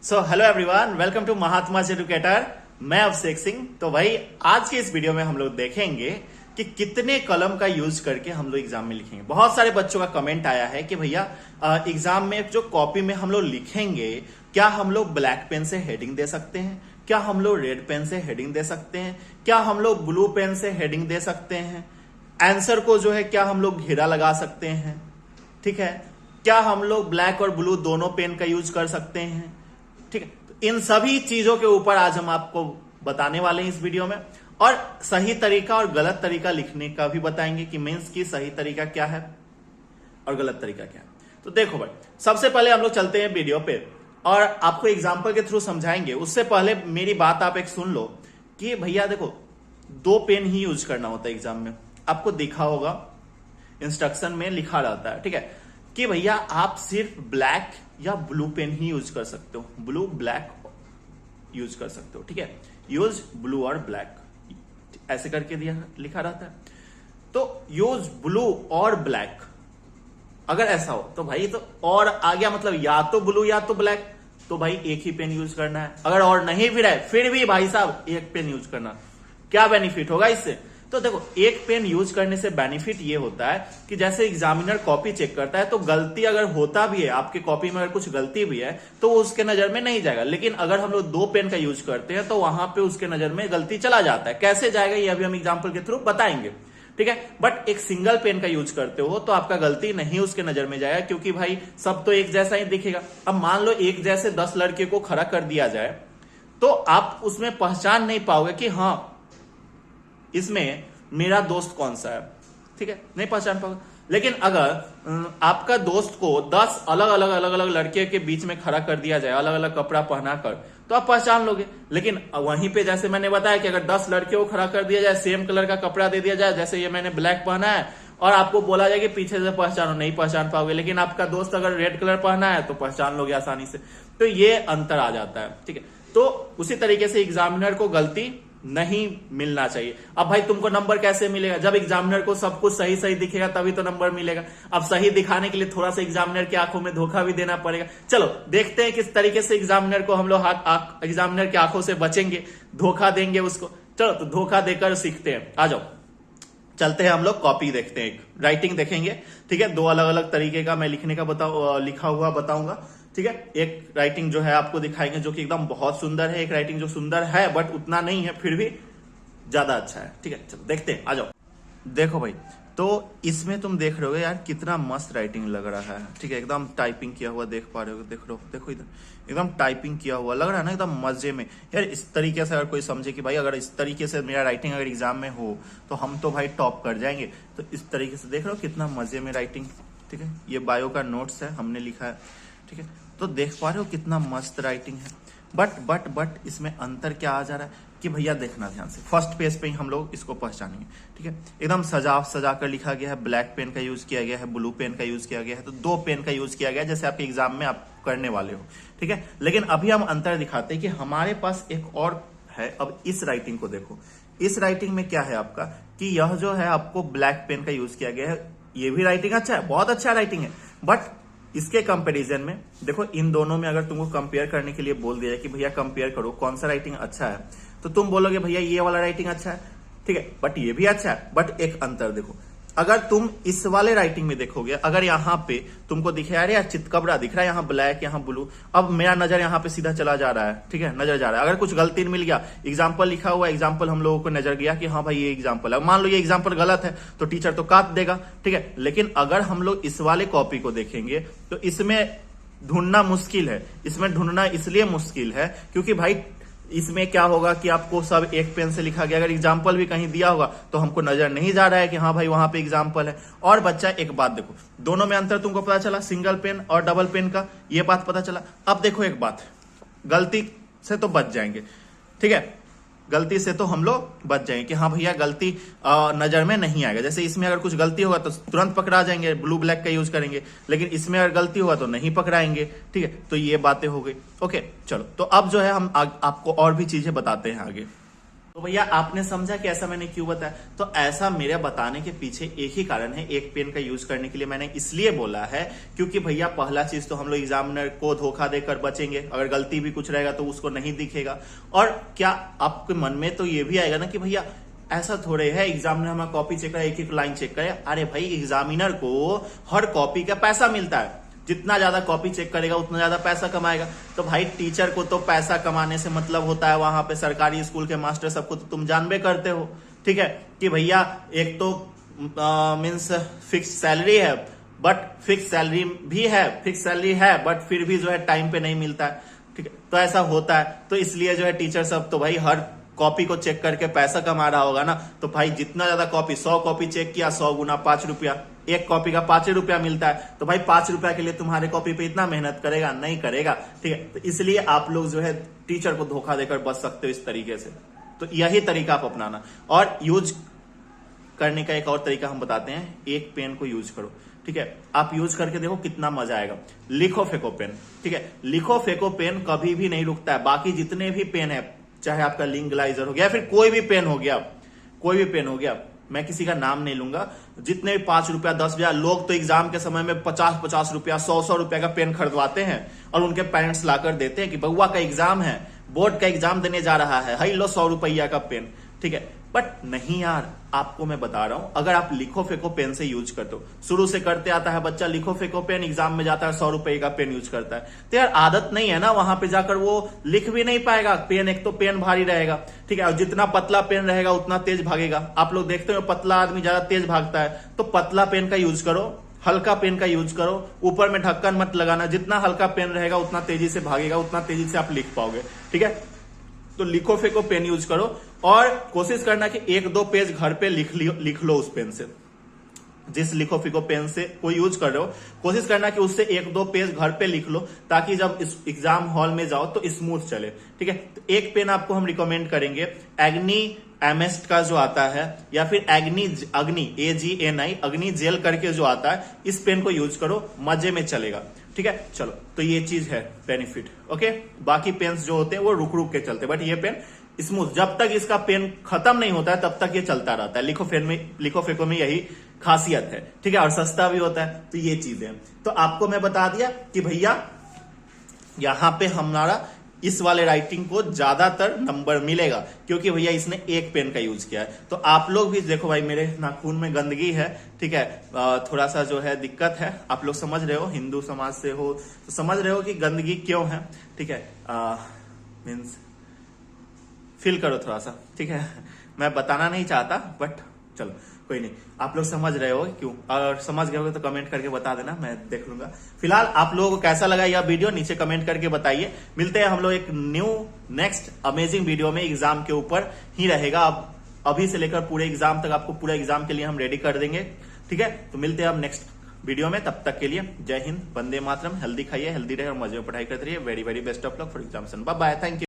So hello everyone, welcome to Mahatma educator. मैं अभिषेक सिंह। तो भाई आज के इस वीडियो में हम लोग देखेंगे कि कितने कलम का यूज करके हम लोग एग्जाम में लिखेंगे। बहुत सारे बच्चों का कमेंट आया है कि भैया एग्जाम में जो कॉपी में हम लोग लिखेंगे, क्या हम लोग ब्लैक पेन से हेडिंग दे सकते हैं, क्या हम लोग रेड पेन से हेडिंग दे सकते हैं, क्या हम लोग ब्लू पेन से हेडिंग दे सकते हैं, आंसर को जो है क्या हम लोग घेरा लगा सकते हैं, ठीक है, क्या हम लोग ब्लैक और ब्लू दोनों पेन का यूज कर सकते हैं, ठीक है। तो इन सभी चीजों के ऊपर आज हम आपको बताने वाले हैं इस वीडियो में, और सही तरीका और गलत तरीका लिखने का भी बताएंगे कि मेंस की सही तरीका क्या है और गलत तरीका क्या है। तो देखो भाई, सबसे पहले हम लोग चलते हैं वीडियो पे और आपको एग्जाम्पल के थ्रू समझाएंगे। उससे पहले मेरी बात आप एक सुन लो कि भैया देखो, दो पेन ही यूज करना होता है एग्जाम में। आपको दिखा होगा इंस्ट्रक्शन में लिखा रहता है, ठीक है, कि भैया आप सिर्फ ब्लैक या ब्लू पेन ही यूज कर सकते हो, ब्लू ब्लैक यूज कर सकते हो, ठीक है। यूज ब्लू और ब्लैक ऐसे करके दिया लिखा रहता है। तो यूज ब्लू और ब्लैक, अगर ऐसा हो तो भाई तो और आ गया, मतलब या तो ब्लू या तो ब्लैक, तो भाई एक ही पेन यूज करना है। अगर और नहीं भी रहे फिर भी भाई साहब एक पेन यूज करना। क्या बेनिफिट होगा इससे? तो देखो, एक पेन यूज करने से बेनिफिट ये होता है कि जैसे एग्जामिनर कॉपी चेक करता है तो गलती अगर होता भी है, आपके कॉपी में अगर कुछ गलती भी है तो वो उसके नजर में नहीं जाएगा। लेकिन अगर हम लोग दो पेन का यूज करते हैं तो वहां पे उसके नजर में गलती चला जाता है। कैसे जाएगा ये अभी हम एग्जाम्पल के थ्रू बताएंगे, ठीक है। बट एक सिंगल पेन का यूज करते हो तो आपका गलती नहीं उसके नजर में जाएगा, क्योंकि भाई सब तो एक जैसा ही दिखेगा। अब मान लो एक जैसे 10 लड़के को खड़ा कर दिया जाए तो आप उसमें पहचान नहीं पाओगे कि हाँ इसमें मेरा दोस्त कौन सा है, ठीक है, नहीं पहचान पाओगे। लेकिन अगर आपका दोस्त को 10 अलग अलग लड़के के बीच में खड़ा कर दिया जाए, अलग अलग कपड़ा पहना कर, तो आप पहचान लोगे। लेकिन वहीं पे जैसे मैंने बताया कि अगर 10 लड़के को खड़ा कर दिया जाए, सेम कलर का कपड़ा दे दिया जाए, जैसे ये मैंने ब्लैक पहना है, और आपको बोला जाए कि पीछे से पहचानो, नहीं पहचान पाओगे। लेकिन आपका दोस्त अगर रेड कलर पहना है तो पहचान लोगे आसानी से। तो ये अंतर आ जाता है, ठीक है। तो उसी तरीके से एग्जामिनर को गलती नहीं मिलना चाहिए। अब भाई तुमको नंबर कैसे मिलेगा? जब एग्जामिनर को सब कुछ सही सही दिखेगा तभी तो नंबर मिलेगा। अब सही दिखाने के लिए थोड़ा सा एग्जामिनर की आंखों में धोखा भी देना पड़ेगा। चलो देखते हैं किस तरीके से एग्जामिनर को हम लोग एग्जामिनर की आंखों से बचेंगे, धोखा देंगे उसको। चलो तो धोखा देकर सीखते हैं, आ जाओ चलते हैं हम लोग कॉपी देखते हैं, एक राइटिंग देखेंगे, ठीक है। दो अलग अलग तरीके का मैं लिखने का लिखा हुआ बताऊंगा, ठीक है। एक राइटिंग जो है आपको दिखाएंगे जो कि एकदम बहुत सुंदर है, एक राइटिंग जो सुंदर है बट उतना नहीं है, फिर भी ज्यादा अच्छा है, ठीक है। चलो देखते हैं, आ जाओ। देखो भाई, तो इसमें तुम देख रहे हो यार कितना मस्त राइटिंग लग रहा है, ठीक है, एकदम टाइपिंग किया हुआ देख पा रहे हो, देख रहे हो, देखो इधर एकदम टाइपिंग किया हुआ लग रहा है ना, एकदम मजे में यार। इस तरीके से अगर कोई समझे कि भाई अगर इस तरीके से मेरा राइटिंग अगर एग्जाम में हो तो हम तो भाई टॉप कर जाएंगे। तो इस तरीके से देख रहे हो कितना मजे में राइटिंग, ठीक है। ये बायो का नोट्स है, हमने लिखा है, ठीक है। तो देख पा रहे हो कितना मस्त राइटिंग है। बट इसमें अंतर क्या आ जा रहा है कि भैया देखना ध्यान से, फर्स्ट पेज पे ही हम लोग इसको पहचानेंगे, ठीक है। एकदम सजा कर लिखा गया है, ब्लैक पेन का यूज किया गया है, ब्लू पेन का यूज किया गया है, तो दो पेन का यूज किया गया है जैसे आपके एग्जाम में आप करने वाले हो, ठीक है। लेकिन अभी हम अंतर दिखाते हैं कि हमारे पास एक और है। अब इस राइटिंग को देखो, इस राइटिंग में क्या है आपका कि यह जो है आपको ब्लैक पेन का यूज किया गया है। ये भी राइटिंग अच्छा है, बहुत अच्छा राइटिंग है, बट इसके कंपैरिजन में देखो, इन दोनों में अगर तुमको कंपेयर करने के लिए बोल दिया जाए कि भैया कंपेयर करो कौन सा राइटिंग अच्छा है, तो तुम बोलोगे भैया ये वाला राइटिंग अच्छा है, ठीक है, बट ये भी अच्छा है। बट एक अंतर देखो, अगर तुम इस वाले राइटिंग में देखोगे, अगर यहाँ पे तुमको दिखे यार यार चितकबरा दिख रहा है, यहाँ ब्लैक यहाँ ब्लू, अब मेरा नजर यहाँ पे सीधा चला जा रहा है, ठीक है, नजर जा रहा है। अगर कुछ गलती मिल गया, एग्जाम्पल लिखा हुआ एग्जाम्पल हम लोगों को नजर गया कि हाँ भाई ये एग्जाम्पल है, मान लो ये एग्जाम्पल गलत है तो टीचर तो काट देगा, ठीक है। लेकिन अगर हम लोग इस वाले कॉपी को देखेंगे तो इसमें ढूंढना मुश्किल है। इसमें ढूंढना इसलिए मुश्किल है क्योंकि भाई इसमें क्या होगा कि आपको सब एक पेन से लिखा गया, अगर एग्जाम्पल भी कहीं दिया होगा तो हमको नजर नहीं जा रहा है कि हाँ भाई वहां पे एग्जाम्पल है। और बच्चा एक बात देखो, दोनों में अंतर तुमको पता चला, सिंगल पेन और डबल पेन का, ये बात पता चला। अब देखो एक बात, गलती से तो बच जाएंगे, ठीक है, गलती से तो हम लोग बच जाएंगे कि हाँ भैया गलती नजर में नहीं आएगा। जैसे इसमें अगर कुछ गलती होगा तो तुरंत पकड़ा जाएंगे, ब्लू ब्लैक का यूज करेंगे, लेकिन इसमें अगर गलती होगा तो नहीं पकड़ाएंगे, ठीक है। तो ये बातें हो गई, ओके। चलो तो अब जो है हम आपको और भी चीजें बताते हैं आगे। तो भैया आपने समझा कि ऐसा मैंने क्यों बताया? तो ऐसा मेरे बताने के पीछे एक ही कारण है, एक पेन का यूज करने के लिए मैंने इसलिए बोला है क्योंकि भैया पहला चीज तो हम लोग एग्जामिनर को धोखा देकर बचेंगे, अगर गलती भी कुछ रहेगा तो उसको नहीं दिखेगा। और क्या आपके मन में तो ये भी आएगा ना कि भैया ऐसा थोड़े है एग्जामिनर हमारा कॉपी चेक करे, एक एक लाइन चेक करे। अरे भाई एग्जामिनर को हर कॉपी का पैसा मिलता है, जितना ज्यादा कॉपी चेक करेगा उतना ज्यादा पैसा कमाएगा। तो भाई टीचर को तो पैसा कमाने से मतलब होता है, वहां पे सरकारी स्कूल के मास्टर सबको तो तुम जानबे करते हो, ठीक है, कि भैया एक तो मीन्स फिक्स सैलरी है, बट फिक्स सैलरी भी है, फिक्स सैलरी है बट फिर भी जो है टाइम पे नहीं मिलता है, ठीक है। तो ऐसा होता है, तो इसलिए जो है टीचर सब तो भाई हर कॉपी को चेक करके पैसा कमा रहा होगा ना। तो भाई जितना ज्यादा कॉपी, 100 कॉपी चेक किया, 100 गुना 5 रुपया, एक कॉपी का 5 रुपया मिलता है। तो भाई 5 रुपया के लिए तुम्हारे कॉपी पे इतना मेहनत करेगा? नहीं करेगा, ठीक है। तो इसलिए आप लोग जो है टीचर को धोखा देकर बच सकते हो इस तरीके से। तो यही तरीका आप अपनाना। और यूज करने का एक और तरीका हम बताते हैं, एक पेन को यूज करो, ठीक है। आप यूज करके देखो कितना मजा आएगा। लिखो फेंको पेन, ठीक है। लिखो फेंको पेन कभी भी नहीं रुकता है। बाकी जितने भी पेन है, चाहे आपका लिंगलाइजर हो गया, फिर कोई भी पेन हो गया, कोई भी पेन हो गया, मैं किसी का नाम नहीं लूंगा, जितने भी 5 रुपया 10 रुपया, लोग तो एग्जाम के समय में 50-50 रुपया 100-100 रुपया का पेन खरीदवाते हैं और उनके पेरेंट्स लाकर देते हैं कि बउआ का एग्जाम है, बोर्ड का एग्जाम देने जा रहा है, हाई लो 100 रुपया का पेन, ठीक है। बट नहीं यार, आपको मैं बता रहा हूं, अगर आप लिखो फेंको पेन से यूज करते हो, शुरू से करते आता है बच्चा लिखो फेंको पेन, एग्जाम में जाता है 100 रुपए का पेन यूज करता है, तो यार आदत नहीं है ना, वहां पे जाकर वो लिख भी नहीं पाएगा। पेन, एक तो पेन भारी रहेगा, ठीक है, और जितना पतला पेन रहेगा उतना तेज भागेगा। आप लोग देखते हो पतला आदमी ज्यादा तेज भागता है, तो पतला पेन का यूज करो, हल्का पेन का यूज करो, ऊपर में ढक्कन मत लगाना, जितना हल्का पेन रहेगा उतना तेजी से भागेगा, उतना तेजी से आप लिख पाओगे, ठीक है। तो लिखो फेंको पेन यूज करो और कोशिश करना कि 1-2 पेज घर पे लिख लो उस पेन से। जिस लिखो फेंको पेन से कोई यूज कर रहे हो, कोशिश करना कि उससे 1-2 पेज घर पे लिख लो, ताकि जब इस एग्जाम हॉल में जाओ तो स्मूथ चले, ठीक है। तो एक पेन आपको हम रिकमेंड करेंगे, एग्नी एमएस्ट का जो आता है, या फिर अग्नि AGNI अग्नि जेल करके जो आता है, इस पेन को यूज करो, मजे में चलेगा, ठीक है। चलो, तो ये चीज है बेनिफिट, ओके। बाकी पेन्स जो होते हैं वो रुक रुक के चलते, बट ये पेन स्मूथ, जब तक इसका पेन खत्म नहीं होता है तब तक ये चलता रहता है। लिखो फेंको में यही खासियत है, ठीक है, और सस्ता भी होता है। तो ये चीजें, तो आपको मैं बता दिया कि भैया यहां पे हमारा इस वाले राइटिंग को ज्यादातर नंबर मिलेगा, क्योंकि भैया इसने एक पेन का यूज किया है। तो आप लोग भी देखो भाई, मेरे नाखून में गंदगी है, ठीक है, थोड़ा सा जो है दिक्कत है, आप लोग समझ रहे हो, हिंदू समाज से हो तो समझ रहे हो कि गंदगी क्यों है, ठीक है, मीन्स फील करो थोड़ा सा, ठीक है। मैं बताना नहीं चाहता, बट चलो कोई नहीं, आप लोग समझ रहे हो क्यों, और समझ गए हो तो कमेंट करके बता देना, मैं देख लूंगा। फिलहाल आप लोगों को कैसा लगा यह वीडियो नीचे कमेंट करके बताइए। मिलते हैं हम लोग एक नेक्स्ट अमेजिंग वीडियो में, एग्जाम के ऊपर ही रहेगा। अब अभी से लेकर पूरे एग्जाम तक आपको पूरे एग्जाम के लिए हम रेडी कर देंगे, ठीक है। तो मिलते हैं अब नेक्स्ट वीडियो में, तब तक के लिए जय हिंद, वंदे मातरम, हेल्दी खाइए, हेल्दी रहे और मजे में पढ़ाई करते रहिए। Very very best of luck for examination, bye bye, thank you.